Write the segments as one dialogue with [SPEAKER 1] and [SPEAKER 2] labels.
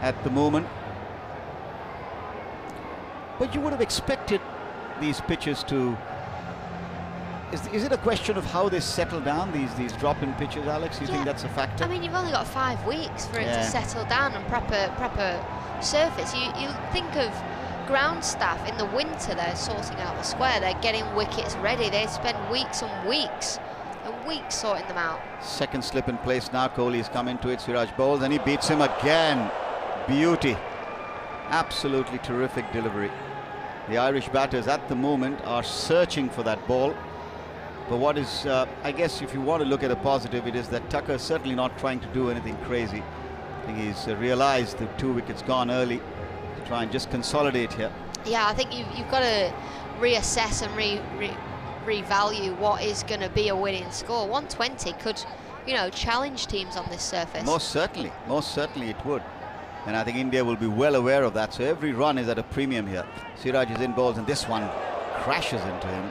[SPEAKER 1] at the moment. But you would have expected these pitches to... Is it a question of how they settle down, these drop-in pitches, Alex? You think that's a factor?
[SPEAKER 2] I mean, you've only got 5 weeks for it to settle down and proper surface. You think of ground staff in the winter, they're sorting out the square, they're getting wickets ready. They spend weeks and weeks sorting them out.
[SPEAKER 1] Second slip in place now. Kohli's come into it. Siraj bowls and he beats him again. Beauty. Absolutely terrific delivery. The Irish batters at the moment are searching for that ball. But what is, I guess, if you want to look at a positive, it is that Tucker's certainly not trying to do anything crazy. I think he's realized the 2 wickets gone early to try and just consolidate here.
[SPEAKER 2] Yeah, I think you've got to reassess and revalue what is going to be a winning score. 120 could, you know, challenge teams on this surface. Most certainly
[SPEAKER 1] it would. And I think India will be well aware of that. So every run is at a premium here. Siraj is in balls and this one crashes into him.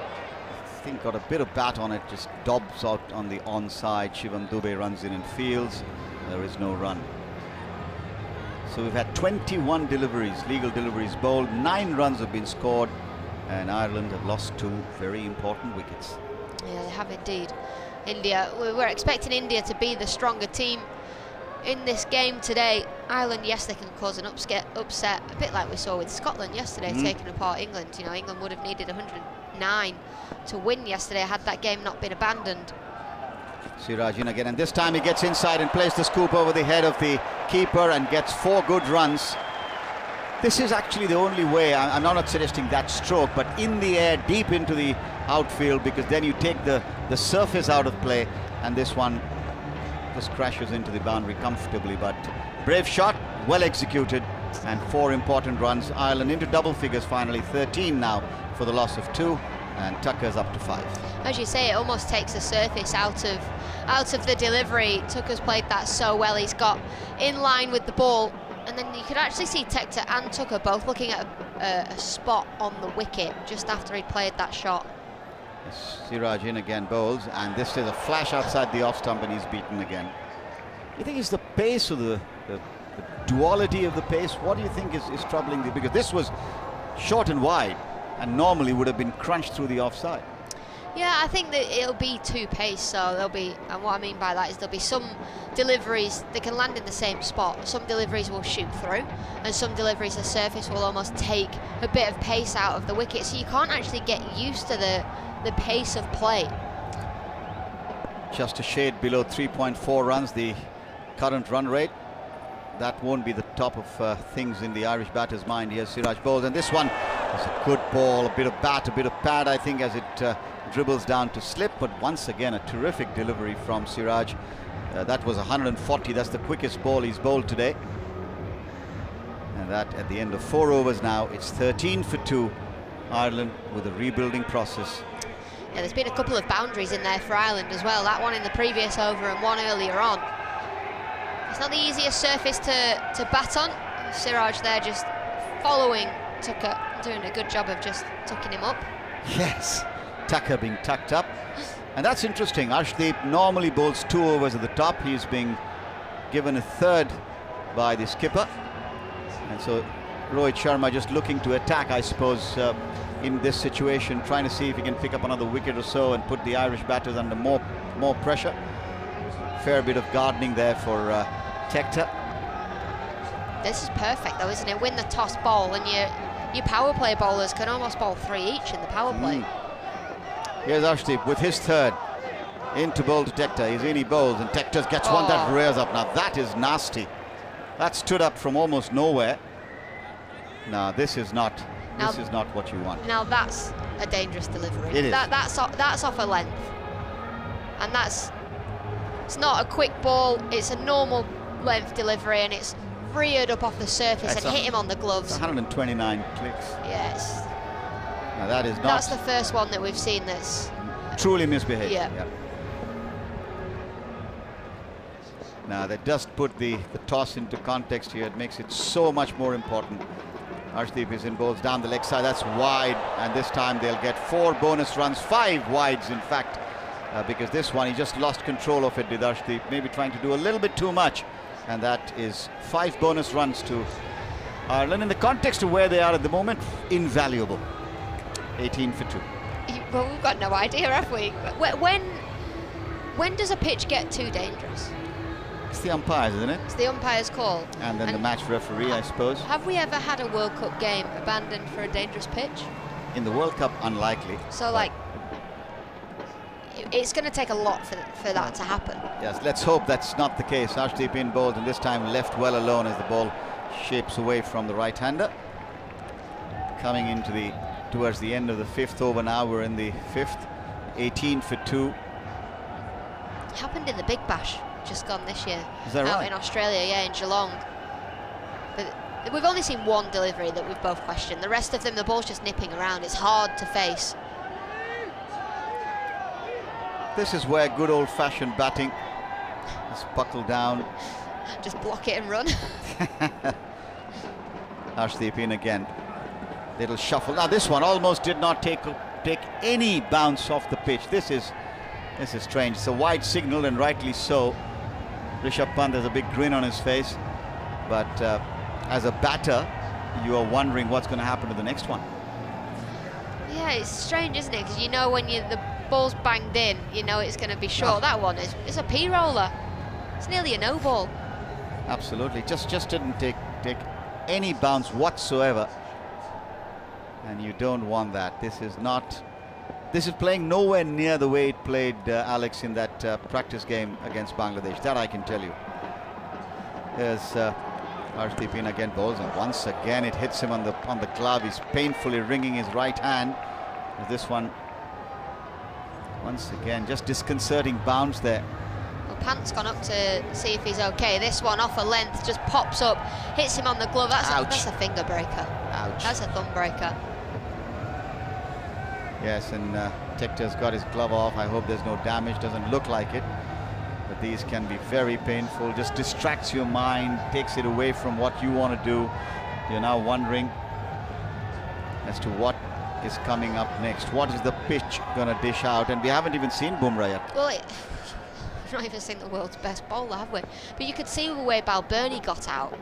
[SPEAKER 1] I think got a bit of bat on it, just dobs out on the onside. Shivam Dubey runs in and fields. There is no run. So we've had 21 deliveries, legal deliveries bowled. 9 runs have been scored. And Ireland have lost 2 very important wickets.
[SPEAKER 2] Yeah, they have indeed. India, we're expecting India to be the stronger team in this game today. Ireland, yes, they can cause an upset, a bit like we saw with Scotland yesterday, taking apart England. You know, England would have needed 109 to win yesterday had that game not been abandoned.
[SPEAKER 1] Siraj in again, and this time he gets inside and plays the scoop over the head of the keeper and gets 4 good runs. This is actually the only way. I'm not suggesting that stroke, but in the air, deep into the outfield, because then you take the surface out of play, and this one just crashes into the boundary comfortably. But brave shot, well executed, and 4 important runs. Ireland into double figures finally, 13 now for the loss of 2, and Tucker's up to 5.
[SPEAKER 2] As you say, it almost takes the surface out of the delivery. Tucker's played that so well. He's got in line with the ball. And then you could actually see Tector and Tucker both looking at a spot on the wicket just after he'd played that shot.
[SPEAKER 1] Siraj in again, bowls, and this is a flash outside the off stump and he's beaten again. You think it's the pace or the duality of the pace? What do you think is troubling you? Because this was short and wide and normally would have been crunched through the offside.
[SPEAKER 2] Yeah, I think that it'll be 2 pace, so there'll be, and what I mean by that is there'll be some deliveries that can land in the same spot. Some deliveries will shoot through, and some deliveries the surface will almost take a bit of pace out of the wicket, so you can't actually get used to the pace of play.
[SPEAKER 1] Just a shade below 3.4 runs, the current run rate. That won't be the top of things in the Irish batter's mind here. Siraj bowls, and this one is a good ball, a bit of bat, a bit of pad, I think, as it dribbles down to slip. But once again, a terrific delivery from Siraj. That was 140. That's the quickest ball he's bowled today. And that at the end of 4 overs now, it's 13 for 2. Ireland with a rebuilding process.
[SPEAKER 2] Yeah, there's been a couple of boundaries in there for Ireland as well. That one in the previous over and one earlier on. It's not the easiest surface to bat on. Siraj there just following Tucker, doing a good job of just tucking him up.
[SPEAKER 1] Yes, Tucker being tucked up. And that's interesting. Arshdeep normally bowls 2 overs at the top. He's being given a 3rd by the skipper. And so Rohit Sharma just looking to attack, I suppose, in this situation, trying to see if he can pick up another wicket or so and put the Irish batters under more pressure. Fair bit of gardening there for Tector.
[SPEAKER 2] This is perfect though, isn't it? Win the toss ball, and your power play bowlers can almost bowl 3 each in the power play.
[SPEAKER 1] Here's Arshdeep with his 3rd. Into bowl to Tector. He's in, he bowls, and Tector gets one that rears up. Now that is nasty. That stood up from almost nowhere. Now this is not what you want.
[SPEAKER 2] Now that's a dangerous delivery.
[SPEAKER 1] It is.
[SPEAKER 2] That's off a length, and it's not a quick ball. It's a normal length delivery, and it's reared up off the surface and hit him on the gloves.
[SPEAKER 1] 129 clicks.
[SPEAKER 2] Yes.
[SPEAKER 1] Now that is not.
[SPEAKER 2] That's the first one that we've seen that's
[SPEAKER 1] truly misbehaved.
[SPEAKER 2] Yeah.
[SPEAKER 1] Now that just put the toss into context here. It makes it so much more important. Arshdeep is in bowls down the leg side. That's wide, and this time they'll get 4 bonus runs, 5 wides in fact, because this one he just lost control of it with Arshdeep, maybe trying to do a little bit too much And that is 5 bonus runs to Ireland. In the context of where they are at the moment, invaluable. 18 for 2.
[SPEAKER 2] Well, we've got no idea, have we? When does a pitch get too dangerous?
[SPEAKER 1] It's the umpires, isn't it?
[SPEAKER 2] It's the umpire's call.
[SPEAKER 1] And then the match referee, I suppose.
[SPEAKER 2] Have we ever had a World Cup game abandoned for a dangerous pitch?
[SPEAKER 1] In the World Cup, unlikely.
[SPEAKER 2] So, like, it's going to take a lot for that to happen.
[SPEAKER 1] Yes, let's hope that's not the case. Arshdeep in bowled, and this time left well alone as the ball shapes away from the right-hander. Coming into towards the end of the 5th over now. We're in the 5th. 18 for 2.
[SPEAKER 2] It happened in the Big Bash, just gone this year.
[SPEAKER 1] Is that
[SPEAKER 2] out
[SPEAKER 1] right?
[SPEAKER 2] in Australia, yeah, in Geelong. But we've only seen one delivery that we've both questioned. The rest of them, the ball's just nipping around. It's hard to face.
[SPEAKER 1] This is where good old-fashioned batting is buckled down.
[SPEAKER 2] Just block it and run.
[SPEAKER 1] Arshdeep in again. Little shuffle. Now this one almost did not take any bounce off the pitch. This is strange. It's a wide signal, and rightly so. Rishabh Pant has a big grin on his face, but as a batter, you are wondering what's going to happen to the next one.
[SPEAKER 2] Yeah, it's strange, isn't it? Because you know when the ball's banged in, you know it's going to be short.
[SPEAKER 1] Oh.
[SPEAKER 2] That one it's a P-roller. It's nearly a no ball.
[SPEAKER 1] Absolutely, just didn't take any bounce whatsoever, and you don't want that. This is playing nowhere near the way it played, Alex, in that practice game against Bangladesh. That I can tell you. There's Arshdeep in again, bowls, and once again it hits him on the glove. He's painfully wringing his right hand. This one, once again, just disconcerting bounce there.
[SPEAKER 2] Well, Pant's gone up to see if he's okay. This one off a length just pops up, hits him on the glove. That's a finger breaker.
[SPEAKER 1] Ouch.
[SPEAKER 2] That's a thumb breaker.
[SPEAKER 1] Yes, and Tector's got his glove off. I hope there's no damage. Doesn't look like it. But these can be very painful. Just distracts your mind, takes it away from what you want to do. You're now wondering as to what is coming up next. What is the pitch going to dish out? And we haven't even seen Bumrah yet.
[SPEAKER 2] Well, we've not even seen the world's best bowler, have we? But you could see the way Balbirnie got out.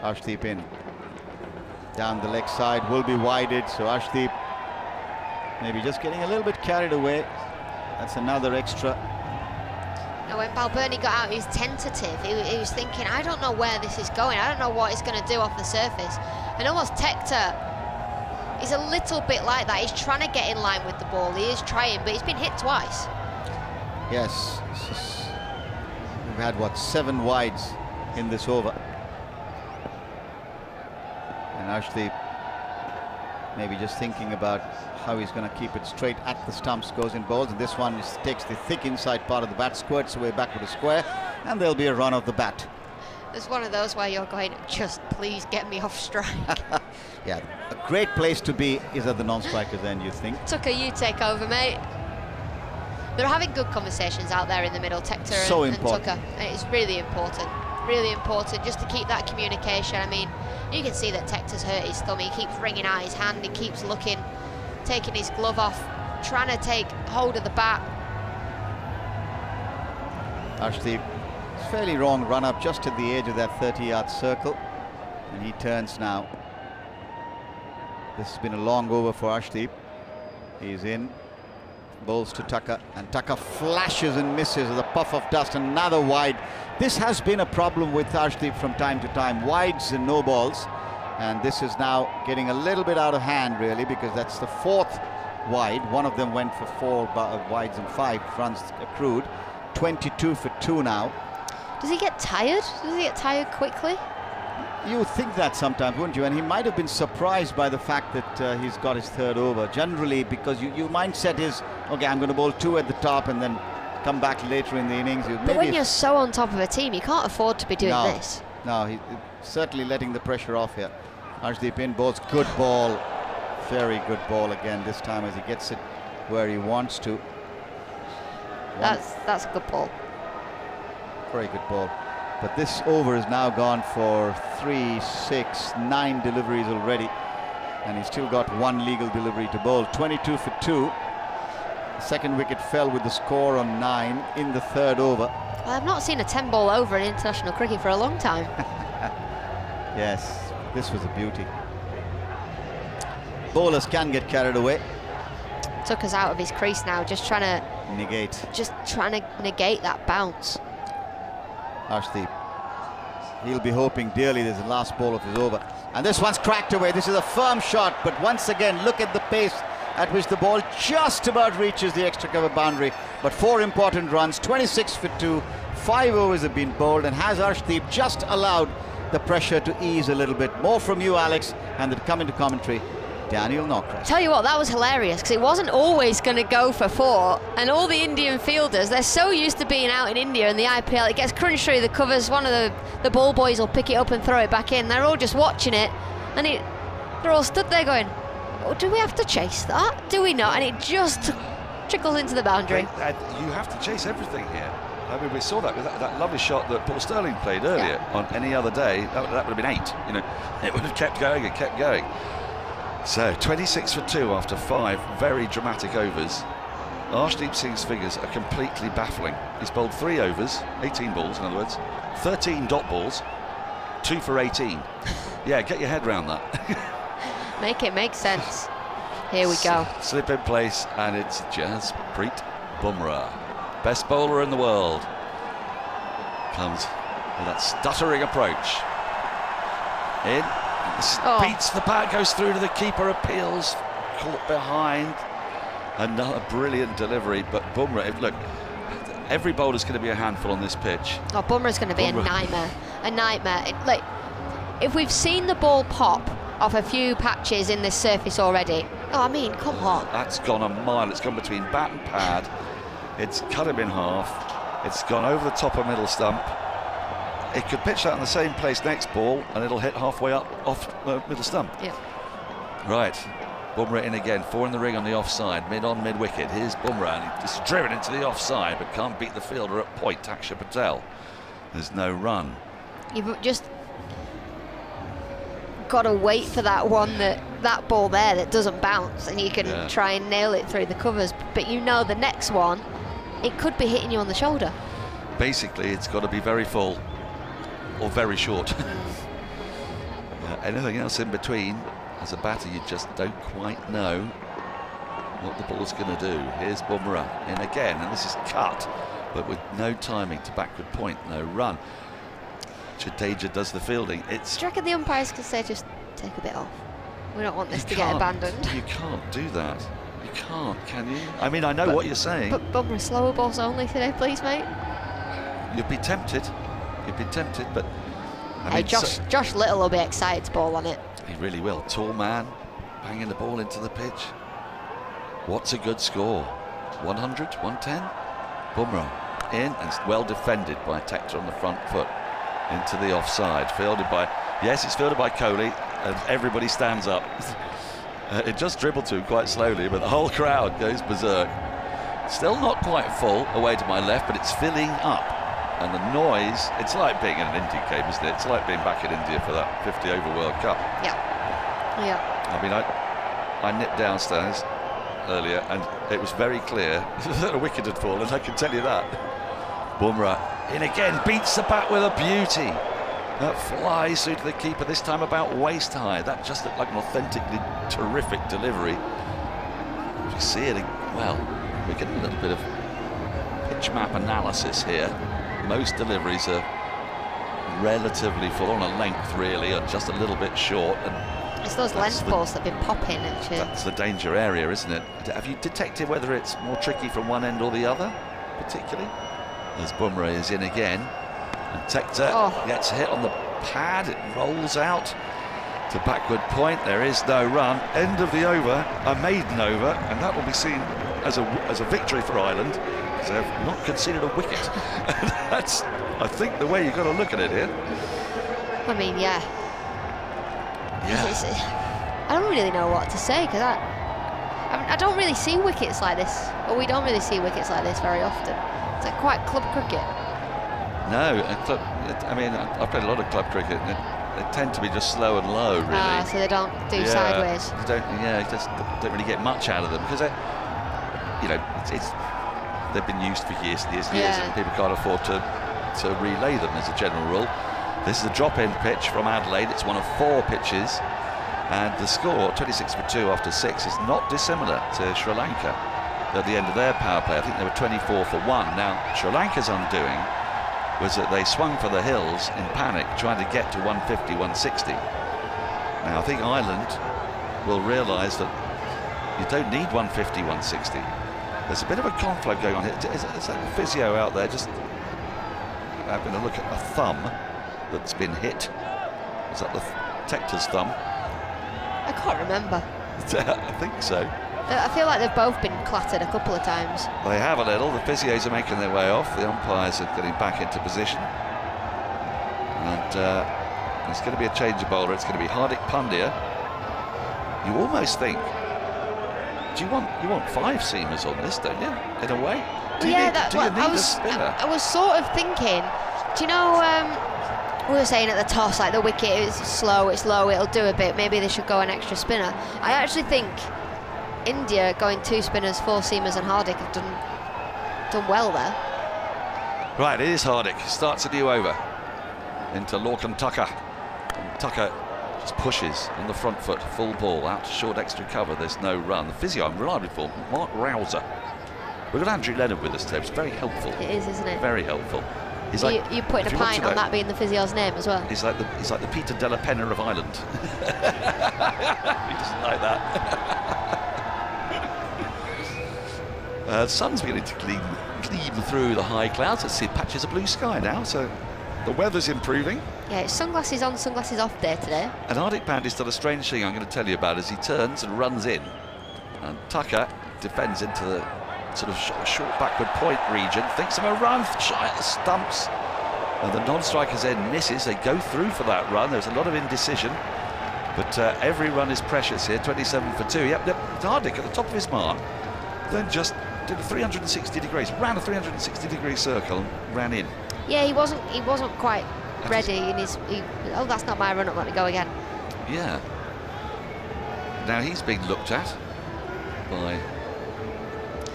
[SPEAKER 1] Arshdeep in. Down the leg side, will be wided. So Arshdeep maybe just getting a little bit carried away. That's another extra.
[SPEAKER 2] Now, when Balbirnie got out, he was tentative. He was thinking, I don't know where this is going. I don't know what it's going to do off the surface. And almost Tector is a little bit like that. He's trying to get in line with the ball. He is trying, but he's been hit twice.
[SPEAKER 1] Yes. We've had, what, 7 wides in this over. And Arshdeep maybe just thinking about how he's going to keep it straight at the stumps, goes in bowls, and this one just takes the thick inside part of the bat, squirts away back with a square, and there'll be a run of the bat.
[SPEAKER 2] There's one of those where you're going, just please get me off strike.
[SPEAKER 1] Yeah, a great place to be is at the non-striker's end, you think.
[SPEAKER 2] Tucker, you take over, mate. They're having good conversations out there in the middle, Tector and Tucker. It's really important just to keep that communication. I mean, you can see that Tector's hurt his thumb. He keeps wringing out his hand. He keeps looking, taking his glove off, trying to take hold of the bat.
[SPEAKER 1] Arshdeep, fairly wrong run up just at the edge of that 30-yard circle, and he turns now. This has been a long over for Arshdeep. He's in, bowls to Tucker, and Tucker flashes and misses with a puff of dust. Another wide. This has been a problem with Arshdeep from time to time, wides and no balls, and this is now getting a little bit out of hand, really, because that's the 4th wide. One of them went for 4 wides and 5 runs accrued. 22 for 2 now.
[SPEAKER 2] Does he get tired? Does he get tired quickly?
[SPEAKER 1] You would think that sometimes, wouldn't you? And he might have been surprised by the fact that he's got his 3rd over. Generally, because your mindset is, okay, I'm going to bowl 2 at the top and then come back later in the innings.
[SPEAKER 2] But when you're so on top of a team, you can't afford to be doing this.
[SPEAKER 1] No, he's certainly letting the pressure off here. Arshdeep in bowls, good ball. Very good ball again this time as he gets it where he wants to.
[SPEAKER 2] That's a good ball.
[SPEAKER 1] Very good ball. But this over is now gone for 3, 6, 9 deliveries already, and he's still got 1 legal delivery to bowl. 22 for 2. The second wicket fell with the score on 9 in the 3rd over.
[SPEAKER 2] Well, I've not seen a 10-ball over in international cricket for a long time.
[SPEAKER 1] Yes, this was a beauty. Bowlers can get carried away.
[SPEAKER 2] Took us out of his crease now, just trying to
[SPEAKER 1] negate
[SPEAKER 2] that bounce.
[SPEAKER 1] Arshdeep, he'll be hoping dearly this is the last ball of his over. And this one's cracked away. This is a firm shot, but once again, look at the pace at which the ball just about reaches the extra cover boundary. But 4 important runs, 26 for 2, 5 overs have been bowled, and has Arshdeep just allowed the pressure to ease a little bit. More from you, Alex, and then come into commentary, Daniel Norcross.
[SPEAKER 2] Tell you what, that was hilarious, because it wasn't always going to go for 4, and all the Indian fielders, they're so used to being out in India in the IPL, it gets crunched through the covers, one of the ball boys will pick it up and throw it back in, they're all just watching it, and they're all stood there going, oh, do we have to chase that? Do we not? And it just trickles into the boundary.
[SPEAKER 3] You have to chase everything here. I mean, we saw that with that lovely shot that Paul Sterling played earlier. Yeah. On any other day, that would have been 8. You know, it would have kept going and kept going. So 26 for 2 after 5 very dramatic overs. Arshdeep Singh's figures are completely baffling. He's bowled 3 overs, 18 balls in other words, 13 dot balls, 2 for 18. Yeah, get your head around that.
[SPEAKER 2] Make it make sense. Here we go.
[SPEAKER 3] Slip in place, and it's Jasprit Bumrah, best bowler in the world. Comes with that stuttering approach. In. Beats the bat, goes through to the keeper, appeals, caught behind. Another brilliant delivery, but Bumrah, look, every bowler's going to be a handful on this pitch.
[SPEAKER 2] Oh, Bumrah's going to be a nightmare. A nightmare. Like, if we've seen the ball pop off a few patches in this surface already, oh, I mean, come on.
[SPEAKER 3] That's gone a mile. It's gone between bat and pad. It's cut him in half. It's gone over the top of middle stump. It could pitch that in the same place next ball, and it'll hit halfway up off middle stump.
[SPEAKER 2] Yeah.
[SPEAKER 3] Right, Bumrah in again, 4 in the ring on the offside, mid wicket. Here's Bumrah, and he's driven into the offside, but can't beat the fielder at point, Taksha Patel. There's no run.
[SPEAKER 2] You've just got to wait for that one, that ball there that doesn't bounce, and you can try and nail it through the covers. But you know the next one, it could be hitting you on the shoulder.
[SPEAKER 3] Basically, it's got to be very full or very short. Anything else in between, as a batter, you just don't quite know what the ball's going to do. Here's Bumrah in again, and this is cut, but with no timing to backward point, no run. Jadeja does the fielding.
[SPEAKER 2] Do you reckon the umpires could say, just take a bit off? We don't want this to get abandoned.
[SPEAKER 3] You can't do that. You can't, can you? I mean, I know what you're saying.
[SPEAKER 2] But Bumrah, slower balls only today, please, mate.
[SPEAKER 3] You'd be tempted. You'd be tempted, but...
[SPEAKER 2] I mean, Josh Little will be excited to ball on it.
[SPEAKER 3] He really will. Tall man, banging the ball into the pitch. What's a good score? 100, 110? Bumrah in, and well defended by Tector on the front foot. Into the offside, fielded by... Yes, it's fielded by Kohli, and everybody stands up. It just dribbled to him quite slowly, but the whole crowd goes berserk. Still not quite full away to my left, but it's filling up. And the noise, it's like being in an Indian game, isn't it? It's like being back in India for that 50 over World Cup.
[SPEAKER 2] Yeah.
[SPEAKER 3] I mean, I nipped downstairs earlier, and it was very clear that a wicket had fallen, I can tell you that. Bumrah in again, beats the bat with a beauty. That flies through to the keeper, this time about waist high. That just looked like an authentically terrific delivery. If you see it, well, we're getting a little bit of pitch map analysis here. Most deliveries are relatively full on a length, really, or just a little bit short. And
[SPEAKER 2] it's those length balls that have been popping, actually.
[SPEAKER 3] That's the danger area, isn't it? Have you detected whether it's more tricky from one end or the other, particularly? As Bumrah is in again, and Tector gets hit on the pad, it rolls out to backward point. There is no run. End of the over, a maiden over, and that will be seen as a victory for Ireland. They have not conceded a wicket. That's, I think, the way you've got to look at it here.
[SPEAKER 2] I mean, yeah. I don't really know what to say, because I don't really see wickets like this, or we don't really see wickets like this very often. It's like quite club cricket.
[SPEAKER 3] No, I mean, I've played a lot of club cricket, and they tend to be just slow and low, really.
[SPEAKER 2] So they don't do sideways.
[SPEAKER 3] You just don't really get much out of them, because you know, it's they've been used for years and years and years, and people can't afford to relay them as a general rule. This is a drop-in pitch from Adelaide. It's one of 4 pitches, and the score, 26 for 2 after 6, is not dissimilar to Sri Lanka at the end of their power play. I think they were 24 for 1. Now, Sri Lanka's undoing was that they swung for the hills in panic, trying to get to 150, 160. Now, I think Ireland will realise that you don't need 150, 160. There's a bit of a conflict going on here. Is that a physio out there just having a look at a thumb that's been hit? Is that the Tector's thumb?
[SPEAKER 2] I can't remember.
[SPEAKER 3] I think so.
[SPEAKER 2] I feel like they've both been clattered a couple of times.
[SPEAKER 3] They have a little. The physios are making their way off. The umpires are getting back into position. And it's going to be a change of bowler. It's going to be Hardik Pandya. You almost think, you want 5 seamers on this, don't you? In a way. Do you need a spinner?
[SPEAKER 2] I was sort of thinking, do you know, we were saying at the toss, like the wicket is slow, it's low, it'll do a bit, maybe they should go an extra spinner. I actually think India going 2 spinners, 4 seamers and Hardik have done well there.
[SPEAKER 3] Right, it is Hardik. Starts a new over into Lorcan Tucker. And Tucker just pushes on the front foot, full ball, out to short extra cover. There's no run. The physio I'm reliably for, Mark Rouser. We've got Andrew Leonard with us today. It's very helpful.
[SPEAKER 2] It is, isn't it?
[SPEAKER 3] Very helpful. He's
[SPEAKER 2] you putting a pint on that being the physio's name as well?
[SPEAKER 3] He's like the Peter Della Penna of Ireland. He doesn't like that. The sun's beginning to gleam through the high clouds. Let's see patches of blue sky now, so the weather's improving.
[SPEAKER 2] Yeah, it's sunglasses on, sunglasses off day today.
[SPEAKER 3] And Hardik Pandya's done a strange thing I'm going to tell you about as he turns and runs in. And Tucker defends into the sort of short backward point region, thinks of a run, shy at the stumps. And the non-striker's end misses. They go through for that run. There's a lot of indecision. But every run is precious here, 27 for 2. Yep, Hardik at the top of his mark. Then just did a 360 degrees, ran a 360 degree circle and ran in.
[SPEAKER 2] Yeah, he wasn't quite ready in his. Oh, that's not my run up. Let me go again.
[SPEAKER 3] Yeah. Now he's being looked at by.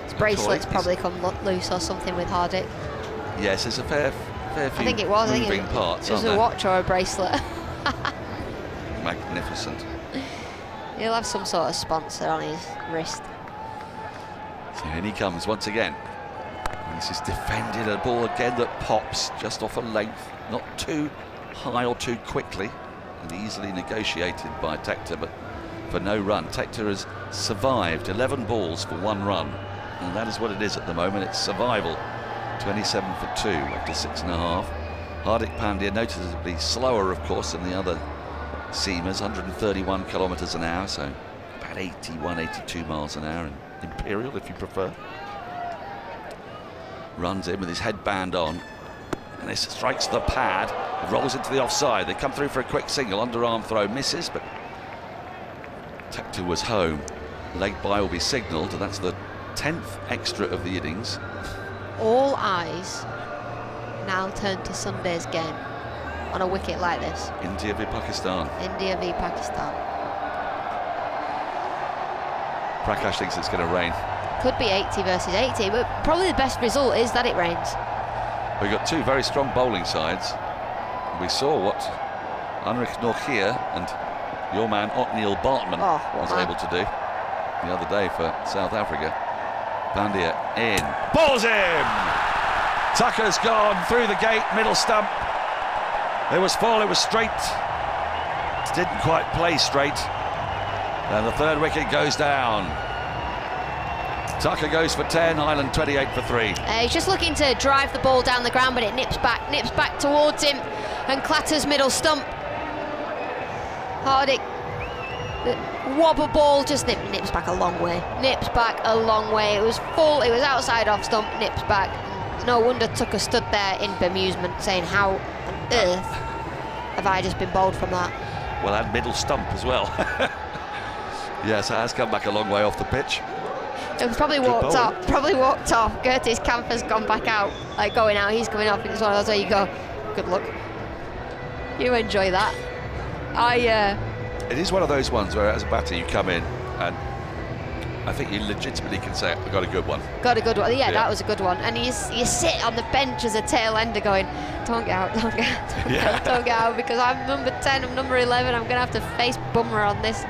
[SPEAKER 2] His bracelet's probably come loose or something with Hardik.
[SPEAKER 3] Yes, there's a fair few
[SPEAKER 2] I think it was.
[SPEAKER 3] moving parts.
[SPEAKER 2] It was a watch or a bracelet.
[SPEAKER 3] Magnificent.
[SPEAKER 2] He'll have some sort of sponsor on his wrist.
[SPEAKER 3] So in he comes once again. And this is defended, a ball again that pops just off a length, not too high or too quickly, and easily negotiated by Tector, but for no run. Tector has survived 11 balls for 1 run, and that is what it is at the moment. It's survival. 27 for 2 after 6.5. Hardik Pandya noticeably slower, of course, than the other seamers, 131 kilometres an hour, so about 81, 82 miles an hour in Imperial, if you prefer. Runs in with his headband on, and this strikes the pad, rolls into the offside. They come through for a quick single, underarm throw, misses, but Tector was home. Leg bye will be signalled, and that's the 10th extra of the innings.
[SPEAKER 2] All eyes now turn to Sunday's game on a wicket like this.
[SPEAKER 3] India v Pakistan.
[SPEAKER 2] India v Pakistan.
[SPEAKER 3] Prakash thinks it's going to rain.
[SPEAKER 2] Could be 80 versus 80, but probably the best result is that it rains.
[SPEAKER 3] We've got 2 very strong bowling sides. We saw what Anrich Nortje and your man Otniel Bartman was able to do the other day for South Africa. Pandya in, balls him! Tucker's gone through the gate, middle stump. It was full, it was straight. Didn't quite play straight. And the 3rd wicket goes down. Tucker goes for 10, Ireland 28 for 3.
[SPEAKER 2] He's just looking to drive the ball down the ground, but it nips back towards him and clatters middle stump. Hardik, wobble ball, just nips back a long way. Nips back a long way. It was full, it was outside off stump, nips back. No wonder Tucker stood there in bemusement saying, how on earth have I just been bowled from that?
[SPEAKER 3] Well, and middle stump as well. Yes, it has come back a long way off the pitch.
[SPEAKER 2] It was probably walked off. Curtis Camper's gone back out, like going out, he's coming off, and it's one of those where you go, good luck. You enjoy that. It
[SPEAKER 3] is one of those ones where as a batter you come in and I think you legitimately can say, I got a good one.
[SPEAKER 2] Got a good one. Yeah,
[SPEAKER 3] Yeah.
[SPEAKER 2] that was a good one. And you sit on the bench as a tail ender going, don't get out, don't get out, don't get out, because I'm number 10, I'm number 11, I'm going to have to face Bumrah on this.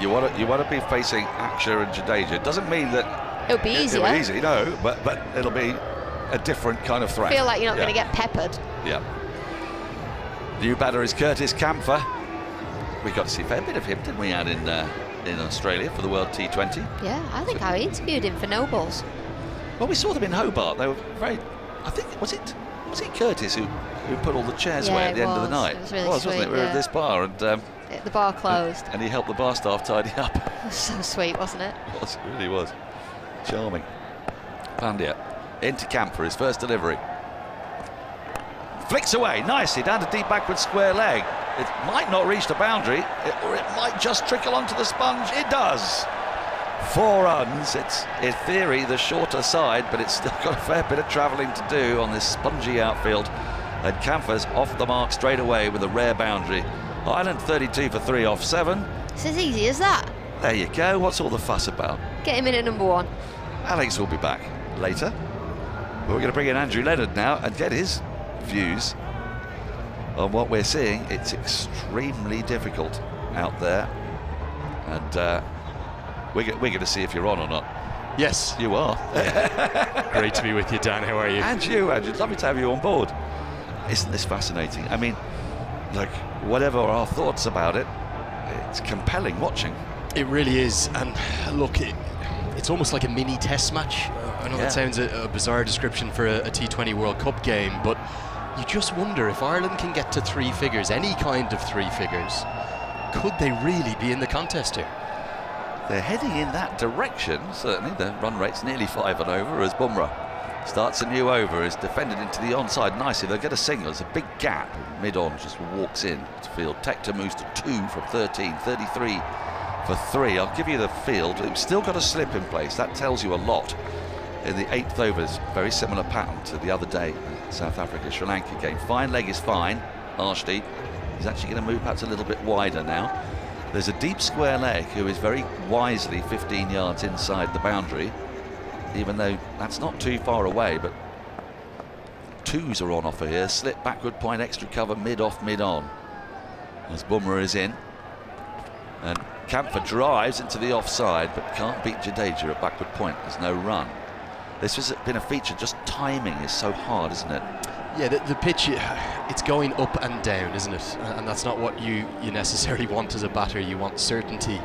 [SPEAKER 3] You want to be facing Aksher and Jadeja. It doesn't mean that
[SPEAKER 2] It'll be easier.
[SPEAKER 3] it'll be easy, no, but it'll be a different kind of threat.
[SPEAKER 2] Feel like you're not going to get peppered.
[SPEAKER 3] Yeah. New batter is Curtis Campher. We got to see a fair bit of him, didn't we, out in Australia for the World T20?
[SPEAKER 2] Yeah, I think I interviewed him for No Balls.
[SPEAKER 3] Well, we saw them in Hobart. They were very. I think was it Curtis who put all the chairs away at the end of the night?
[SPEAKER 2] It was really
[SPEAKER 3] wasn't
[SPEAKER 2] sweet,
[SPEAKER 3] it? We were at this bar and
[SPEAKER 2] the bar closed.
[SPEAKER 3] and he helped the bar staff tidy up.
[SPEAKER 2] It was so sweet, wasn't it?
[SPEAKER 3] It was, it really was. Charming. Pandya into Camp for his first delivery. Flicks away nicely down to deep backward square leg. It might not reach the boundary, or it might just trickle onto the sponge. It does. 4 runs. It's in theory the shorter side, but it's still got a fair bit of travelling to do on this spongy outfield. And Camphor's off the mark straight away with a rare boundary. Ireland 32 for 3 off 7.
[SPEAKER 2] It's as easy as that.
[SPEAKER 3] There you go. What's all the fuss about?
[SPEAKER 2] Get him in at number 1.
[SPEAKER 3] Alex will be back later. But we're going to bring in Andrew Leonard now and get his views on what we're seeing. It's extremely difficult out there. And we're going to see if you're on or not.
[SPEAKER 4] Yes.
[SPEAKER 3] You are.
[SPEAKER 4] Great to be with you, Dan. How are you?
[SPEAKER 3] And you, Andrew. Lovely to have you on board. Isn't this fascinating? I mean, like, whatever our thoughts about it, it's compelling watching.
[SPEAKER 4] It really is. And look, it's almost like a mini test match. I know that sounds a bizarre description for a T20 World Cup game, but you just wonder if Ireland can get to 3 figures, any kind of 3 figures, could they really be in the contest here?
[SPEAKER 3] They're heading in that direction, certainly. The run rate's nearly 5 and over as Bumrah starts a new over, is defended into the onside nicely. They'll get a single. There's a big gap. Mid-on just walks in to field. Tector moves to 2 from 13, 33 for 3. I'll give you the field. It's still got a slip in place. That tells you a lot. In the 8th over, it's a very similar pattern to the other day, South Africa-Sri Lanka game. Fine leg is fine. Arshdeep is actually going to move perhaps a little bit wider now. There's a deep square leg who is very wisely 15 yards inside the boundary, even though that's not too far away, but 2s are on offer here. Slip, backward point, extra cover, mid-off, mid-on. As Bumrah is in. And Campher drives into the offside, but can't beat Jadeja at backward point. There's no run. This has been a feature, just timing is so hard, isn't it?
[SPEAKER 4] Yeah, the pitch, it's going up and down, isn't it? And that's not what you necessarily want as a batter. You want certainty.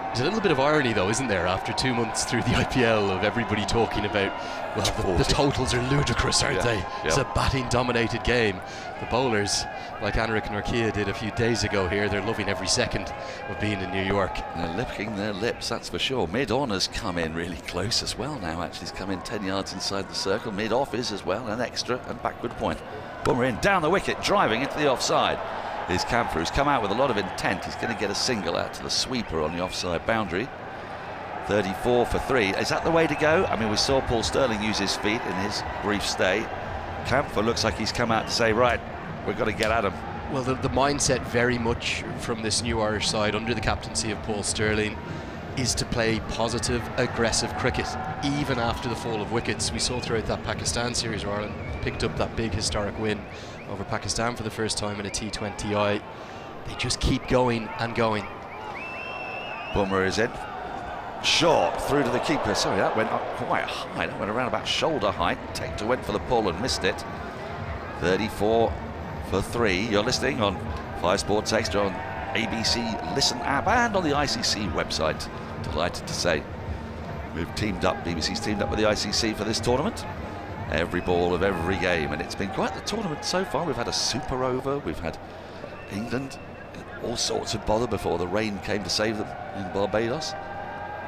[SPEAKER 4] There's a little bit of irony, though, isn't there, after 2 months through the IPL of everybody talking about, well, the totals are ludicrous, aren't they? It's a batting-dominated game. The bowlers, like Anrik Norkia did a few days ago here, they're loving every second of being in New York.
[SPEAKER 3] They're licking their lips, that's for sure. Mid-on has come in really close as well now. Actually, he's come in 10 yards inside the circle. Mid-off is as well, an extra and backward point. Bumrah in, down the wicket, driving into the offside. Is Campher, who's come out with a lot of intent. He's going to get a single out to the sweeper on the offside boundary. 34 for 3. Is that the way to go? I mean, we saw Paul Sterling use his feet in his brief stay. Campher looks like he's come out to say, right, we've got to get at him.
[SPEAKER 4] Well, the mindset very much from this new Irish side under the captaincy of Paul Sterling is to play positive, aggressive cricket, even after the fall of wickets. We saw throughout that Pakistan series where Ireland picked up that big historic win over Pakistan for the first time in a T20I. They just keep going and going.
[SPEAKER 3] Bumrah is in. Short through to the keeper. Sorry, that went up quite high. That went around about shoulder height. Tector went for the pull and missed it. 34 for 3. You're listening on 5 Sports Extra on ABC Listen app and on the ICC website. Delighted to say we've teamed up, BBC's teamed up with the ICC for this tournament. Every ball of every game, and it's been quite the tournament so far. We've had a super over, we've had England in all sorts of bother before the rain came to save them in Barbados.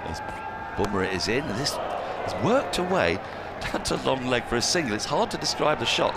[SPEAKER 3] As Bumrah is in, and this has worked away down to long leg for a single. It's hard to describe the shot.